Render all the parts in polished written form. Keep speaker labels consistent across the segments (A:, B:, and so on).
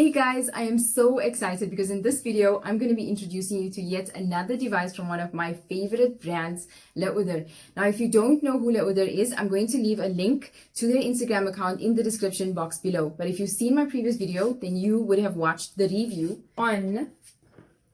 A: Hey guys, I am so excited because in this video, I'm going to be introducing you to yet another device from one of my favorite brands, Udher. Now, if you don't know who Udher is, I'm going to leave a link to their Instagram account in the description box below. But if you've seen my previous video, then you would have watched the review on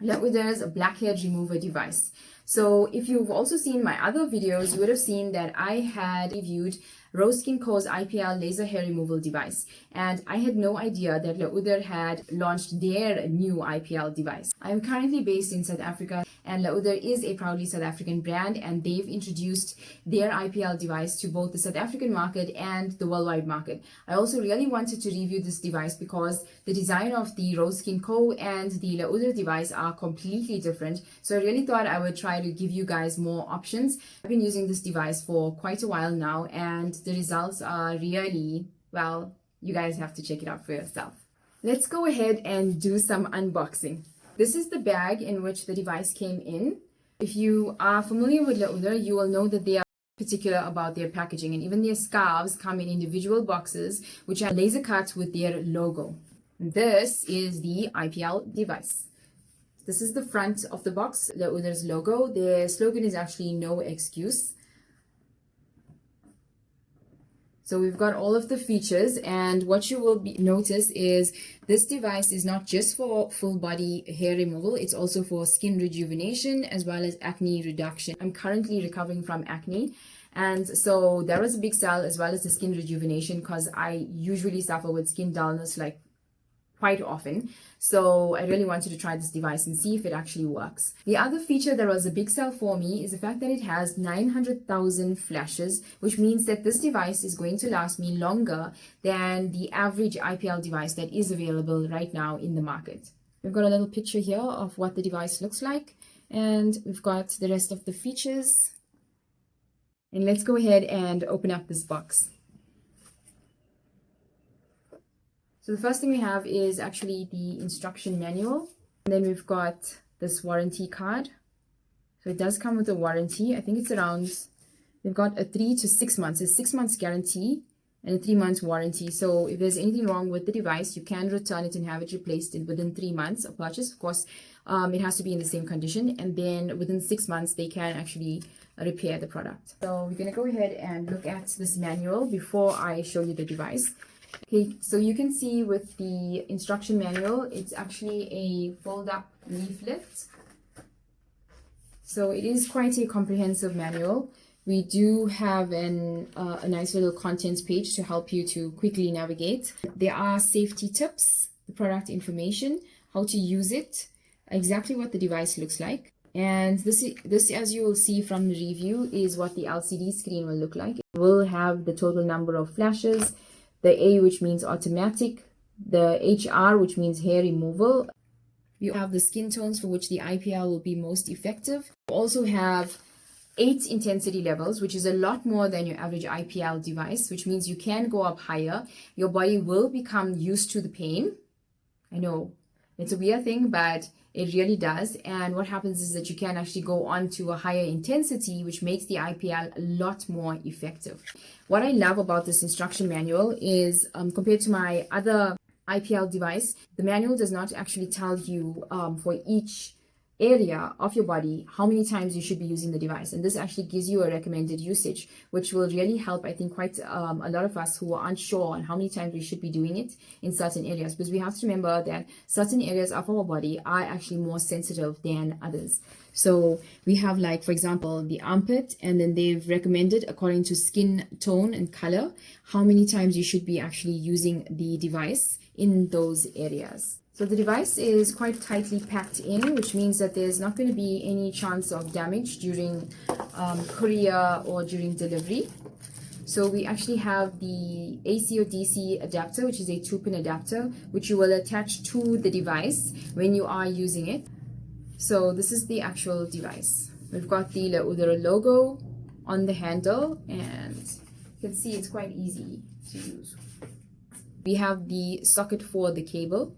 A: Udher's blackhead remover device. So if you've also seen my other videos, you would have seen that I had reviewed RoseSkinCo's IPL laser hair removal device, and I had no idea that Udher had launched their new IPL device. I am currently based in South Africa, and Udher is a proudly South African brand, and they've introduced their IPL device to both the South African market and the worldwide market. I also really wanted to review this device because the design of the RoseSkinCo and the Udher device are completely different. So I really thought I would try to give you guys more options. I've been using this device for quite a while now, and the results are really, well, you guys have to check it out for yourself. Let's go ahead and do some unboxing. This is the bag in which the device came in. If you are familiar with Udher, you will know that they are particular about their packaging, and even their scarves come in individual boxes which are laser cut with their logo. This is the IPL device. This is the front of the box, Udher's logo. Their slogan is actually "No excuse." So we've got all of the features, and what you will notice is this device is not just for full body hair removal, it's also for skin rejuvenation as well as acne reduction. I'm currently recovering from acne, and so there was a big sell as well as the skin rejuvenation because I usually suffer with skin dullness like quite often. So I really wanted to try this device and see if it actually works. The other feature that was a big sell for me is the fact that it has 900,000 flashes, which means that this device is going to last me longer than the average IPL device that is available right now in the market. We've got a little picture here of what the device looks like, and we've got the rest of the features. And let's go ahead and open up this box. So the first thing we have is actually the instruction manual. And then we've got this warranty card. So it does come with a warranty. I think it's around, they've got a 3 to 6 months, a 6 months guarantee and a 3 months warranty. So if there's anything wrong with the device, you can return it and have it replaced within 3 months of purchase. Of course, it has to be in the same condition. And then within 6 months, they can actually repair the product. So we're gonna go ahead and look at this manual before I show you the device. Okay, so you can see with the instruction manual, it's actually a fold-up leaflet. So it is quite a comprehensive manual. We do have a nice little contents page to help you to quickly navigate. There are safety tips, the product information, how to use it, exactly what the device looks like. And this, as you will see from the review, is what the LCD screen will look like. It will have the total number of flashes, the A, which means automatic, the HR, which means hair removal. You have the skin tones for which the IPL will be most effective. You also have 8 intensity levels, which is a lot more than your average IPL device, which means you can go up higher. Your body will become used to the pain. I know it's a weird thing, but it really does. And what happens is that you can actually go on to a higher intensity, which makes the IPL a lot more effective. What I love about this instruction manual is compared to my other IPL device, the manual does not actually tell you for each area of your body how many times you should be using the device, and this actually gives you a recommended usage, which will really help, I think, quite a lot of us who are unsure on how many times we should be doing it in certain areas, because we have to remember that certain areas of our body are actually more sensitive than others. So we have, like, for example, the armpit, and then they've recommended according to skin tone and color how many times you should be actually using the device in those areas. So the device is quite tightly packed in, which means that there's not going to be any chance of damage during courier or during delivery. So we actually have the AC or DC adapter, which is a 2-pin adapter, which you will attach to the device when you are using it. So this is the actual device. We've got the Udher logo on the handle, and you can see it's quite easy to use. We have the socket for the cable.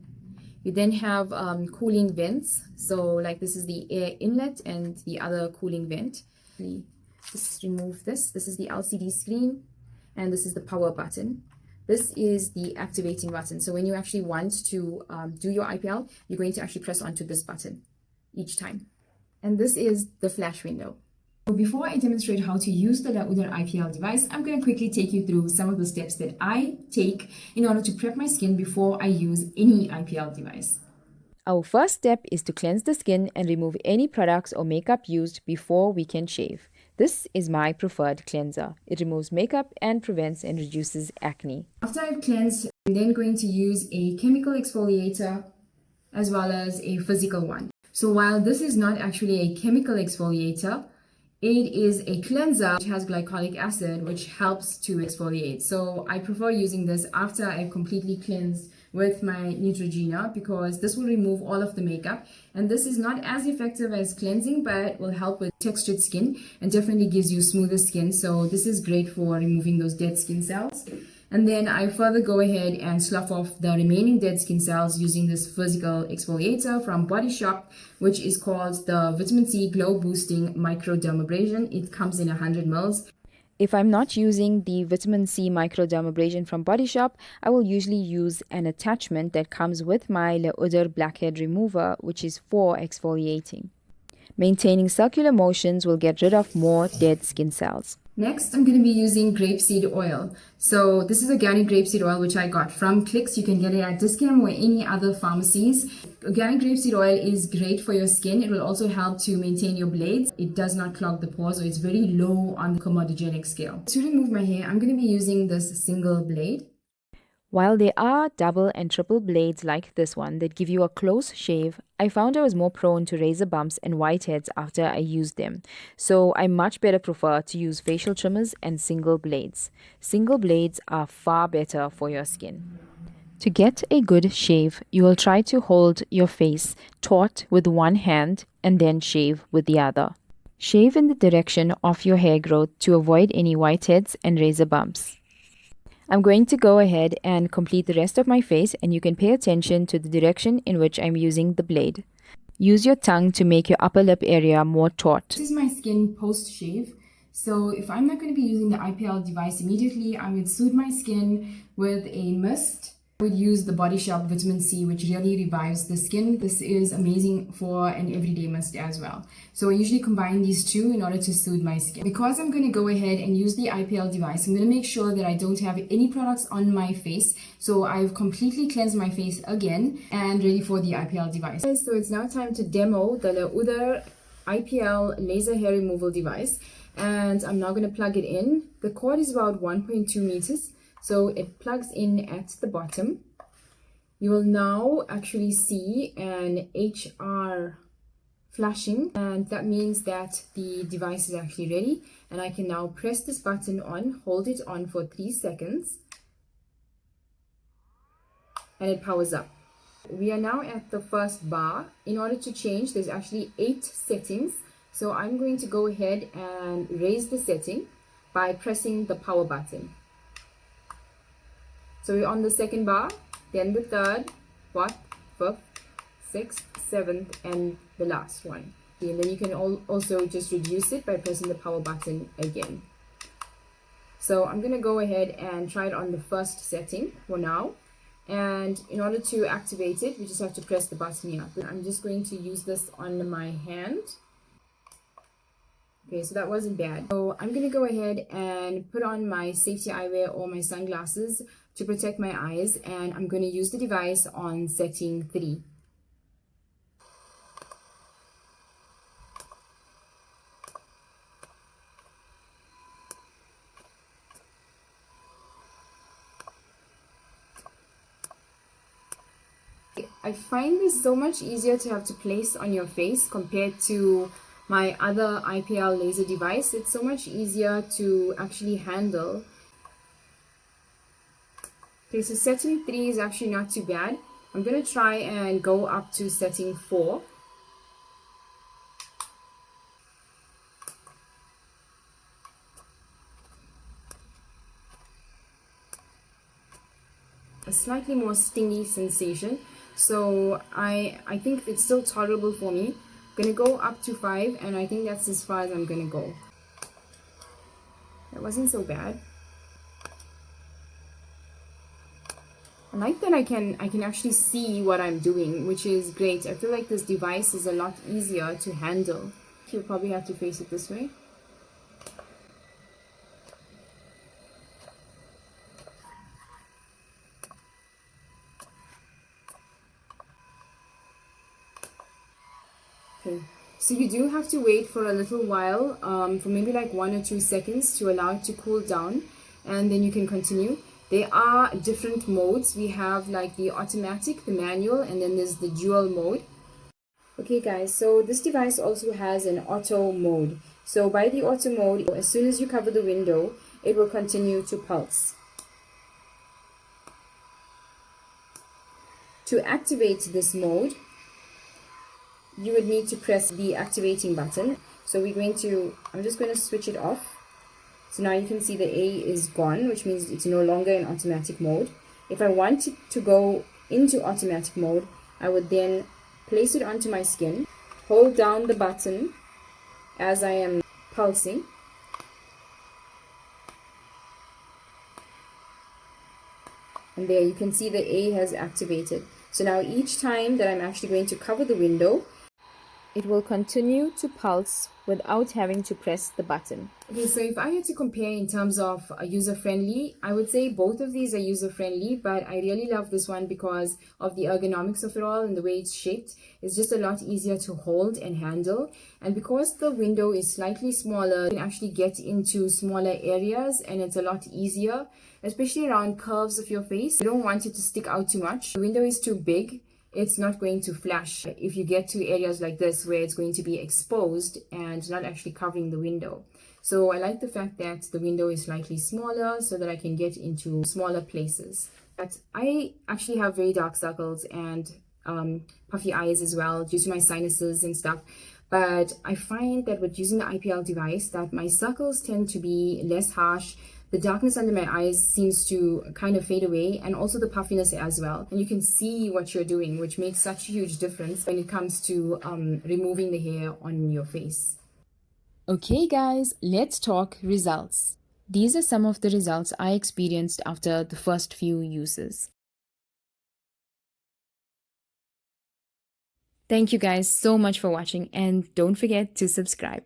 A: You then have cooling vents. So like this is the air inlet and the other cooling vent. Just remove this. This is the LCD screen, and this is the power button. This is the activating button. So when you actually want to do your IPL, you're going to actually press onto this button each time. And this is the flash window. So before I demonstrate how to use the Uder IPL device, I'm going to quickly take you through some of the steps that I take in order to prep my skin before I use any IPL device.
B: Our first step is to cleanse the skin and remove any products or makeup used before we can shave. This is my preferred cleanser. It removes makeup and prevents and reduces acne.
A: After I've cleansed, I'm then going to use a chemical exfoliator as well as a physical one. So while this is not actually a chemical exfoliator, it is a cleanser which has glycolic acid which helps to exfoliate. So I prefer using this after I've completely cleansed with my Neutrogena because this will remove all of the makeup, and this is not as effective as cleansing but will help with textured skin and definitely gives you smoother skin. So this is great for removing those dead skin cells. And then I further go ahead and slough off the remaining dead skin cells using this physical exfoliator from Body Shop, which is called the Vitamin C Glow Boosting Microdermabrasion. It comes in 100 ml.
B: If I'm not using the Vitamin C Microdermabrasion from Body Shop, I will usually use an attachment that comes with my Uder Blackhead Remover, which is for exfoliating. Maintaining circular motions will get rid of more dead skin cells.
A: Next, I'm going to be using grapeseed oil. So this is organic grapeseed oil which I got from Clicks. You can get it at Discount or any other pharmacies. Organic grapeseed oil is great for your skin. It will also help to maintain your blades. It does not clog the pores, so it's very low on the comedogenic scale. To remove my hair, I'm going to be using this single blade.
B: While there are double and triple blades like this one that give you a close shave, I found I was more prone to razor bumps and whiteheads after I used them. So I much better prefer to use facial trimmers and single blades. Single blades are far better for your skin. To get a good shave, you will try to hold your face taut with one hand and then shave with the other. Shave in the direction of your hair growth to avoid any whiteheads and razor bumps. I'm going to go ahead and complete the rest of my face, and you can pay attention to the direction in which I'm using the blade. Use your tongue to make your upper lip area more taut.
A: This is my skin post-shave. So if I'm not going to be using the IPL device immediately, I would soothe my skin with a mist. I would use the Body Shop Vitamin C, which really revives the skin. This is amazing for an everyday mist as well. So I usually combine these two in order to soothe my skin. Because I'm going to go ahead and use the IPL device, I'm going to make sure that I don't have any products on my face. So I've completely cleansed my face again and ready for the IPL device. So it's now time to demo the Udher IPL laser hair removal device. And I'm now going to plug it in. The cord is about 1.2 meters. So it plugs in at the bottom. You will now actually see an HR flashing, and that means that the device is actually ready. And I can now press this button on, hold it on for 3 seconds, and it powers up. We are now at the first bar. In order to change, there's actually 8 settings. So I'm going to go ahead and raise the setting by pressing the power button. So we're on the second bar, then the third, fourth, fifth, sixth, seventh, and the last one. Okay, and then you can also just reduce it by pressing the power button again. So I'm going to go ahead and try it on the first setting for now. And in order to activate it, we just have to press the button here. I'm just going to use this on my hand. Okay, so that wasn't bad. So I'm going to go ahead and put on my safety eyewear or my sunglasses to protect my eyes, and I'm going to use the device on setting 3. I find this so much easier to have to place on your face compared to my other IPL laser device. It's so much easier to actually handle. Okay, so setting 3 is actually not too bad. I'm going to try and go up to setting 4. A slightly more stingy sensation. So I think it's still tolerable for me. I'm going to go up to 5, and I think that's as far as I'm going to go. That wasn't so bad. I like that I can actually see what I'm doing, which is great. I feel like this device is a lot easier to handle. You'll probably have to face it this way. Okay, so you do have to wait for a little while, for maybe like 1 or 2 seconds to allow it to cool down, and then you can continue. There are different modes. We have like the automatic, the manual, and then there's the dual mode. Okay guys, so this device also has an auto mode. So by the auto mode, as soon as you cover the window, it will continue to pulse. To activate this mode, you would need to press the activating button. So I'm just going to switch it off. So now you can see the A is gone, which means it's no longer in automatic mode. If I want it to go into automatic mode, I would then place it onto my skin, hold down the button as I am pulsing, and there you can see the A has activated. So now each time that I'm actually going to cover the window, it will continue to pulse without having to press the button. Okay, so if I had to compare in terms of user-friendly, I would say both of these are user-friendly, but I really love this one because of the ergonomics of it all and the way it's shaped. It's just a lot easier to hold and handle. And because the window is slightly smaller, you can actually get into smaller areas and it's a lot easier, especially around curves of your face. You don't want it to stick out too much. The window is too big, it's not going to flash if you get to areas like this where it's going to be exposed and not actually covering the window. So I like the fact that the window is slightly smaller so that I can get into smaller places. But I actually have very dark circles and puffy eyes as well due to my sinuses and stuff. But I find that with using the IPL device that my circles tend to be less harsh. The darkness under my eyes seems to kind of fade away, and also the puffiness as well. And you can see what you're doing, which makes such a huge difference when it comes to removing the hair on your face. Okay guys, let's talk results. These are some of the results I experienced after the first few uses. Thank you guys so much for watching, and don't forget to subscribe.